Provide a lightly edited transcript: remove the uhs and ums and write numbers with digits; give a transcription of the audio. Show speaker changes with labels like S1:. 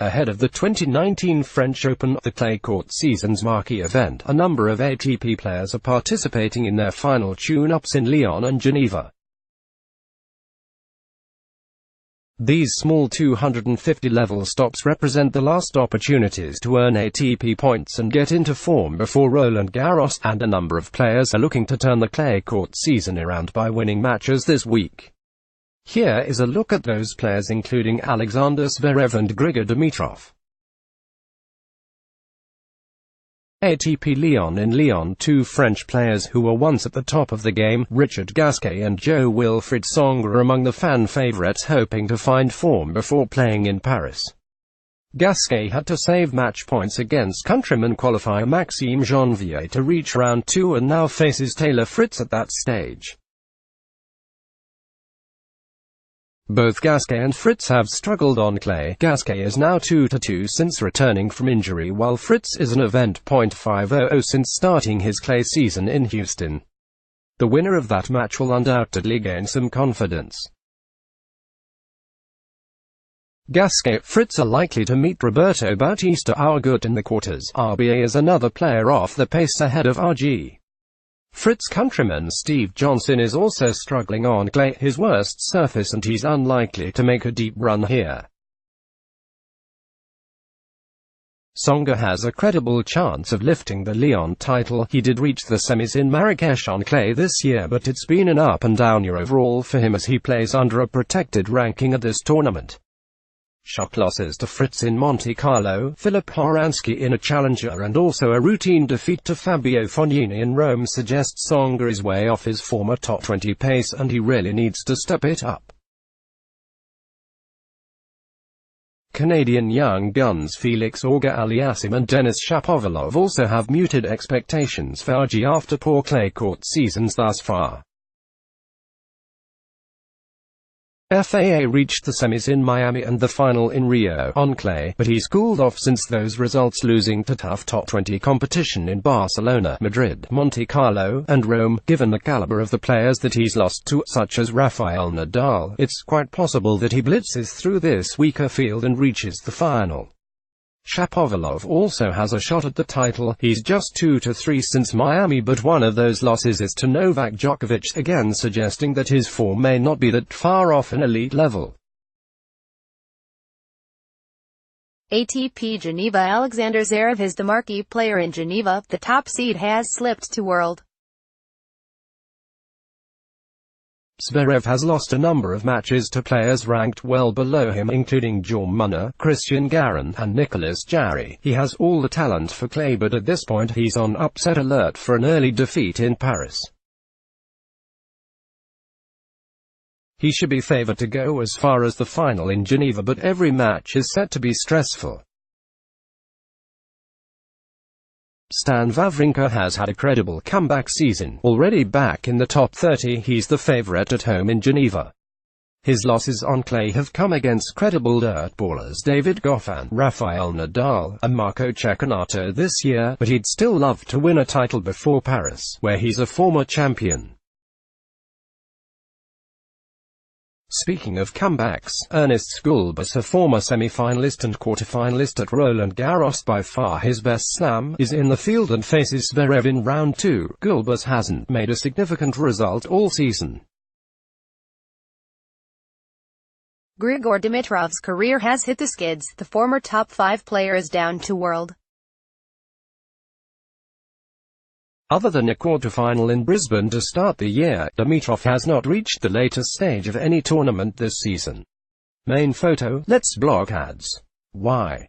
S1: Ahead of the 2019 French Open, the clay court season's marquee event, a number of ATP players are participating in their final tune-ups in Lyon and Geneva. These small 250-level stops represent the last opportunities to earn ATP points and get into form before Roland Garros, and a number of players are looking to turn the clay court season around by winning matches this week. Here is a look at those players, including Alexander Zverev and Grigor Dimitrov. ATP Lyon in Lyon. Two French players who were once at the top of the game, Richard Gasquet and Jo-Wilfried Tsonga, are among the fan favourites hoping to find form before playing in Paris. Gasquet had to save match points against countryman qualifier Maxime Janvier to reach round 2 and now faces Taylor Fritz at that stage. Both Gasquet and Fritz have struggled on clay. Gasquet is now 2-2 since returning from injury, while Fritz is an event .500 since starting his clay season in Houston. The winner of that match will undoubtedly gain some confidence. Gasquet, Fritz are likely to meet Roberto Bautista Agut in the quarters. RBA is another player off the pace ahead of RG. Fritz countryman Steve Johnson is also struggling on clay, his worst surface, and he's unlikely to make a deep run here. Tsonga has a credible chance of lifting the Lyon title. He did reach the semis in Marrakesh on clay this year, but it's been an up and down year overall for him as he plays under a protected ranking at this tournament. Shock losses to Fritz in Monte Carlo, Filip Horansky in a challenger, and also a routine defeat to Fabio Fognini in Rome suggest Tsonga is way off his former top 20 pace, and he really needs to step it up. Canadian young guns Felix Auger-Aliassime and Denis Shapovalov also have muted expectations for RG after poor clay court seasons thus far. FAA reached the semis in Miami and the final in Rio on clay, but he's cooled off since those results, losing to tough top 20 competition in Barcelona, Madrid, Monte Carlo, and Rome. Given the caliber of the players that he's lost to, such as Rafael Nadal, it's quite possible that he blitzes through this weaker field and reaches the final. Shapovalov also has a shot at the title. He's just 2-3 since Miami, but one of those losses is to Novak Djokovic, again suggesting that his form may not be that far off an elite level.
S2: ATP Geneva. Alexander Zverev is the marquee player in Geneva. The top seed has slipped to world.
S1: Zverev has lost a number of matches to players ranked well below him, including Jan Munner, Christian Garin, and Nicolas Jarry. He has all the talent for clay, but at this point he's on upset alert for an early defeat in Paris. He should be favoured to go as far as the final in Geneva, but every match is set to be stressful. Stan Wawrinka has had a credible comeback season. Already back in the top 30, he's the favourite at home in Geneva. His losses on clay have come against credible dirt ballers David Goffin, Rafael Nadal, and Marco Cecchinato this year, but he'd still love to win a title before Paris, where he's a former champion. Speaking of comebacks, Ernest Gulbis, a former semi-finalist and quarter-finalist at Roland Garros, by far his best slam, is in the field and faces Zverev in round 2. Gulbis hasn't made a significant result all season.
S2: Grigor Dimitrov's career has hit the skids. The former top 5 player is down to world.
S1: Other than a quarter-final in Brisbane to start the year, Dimitrov has not reached the latest stage of any tournament this season. Main photo, Let's Block Ads. Why?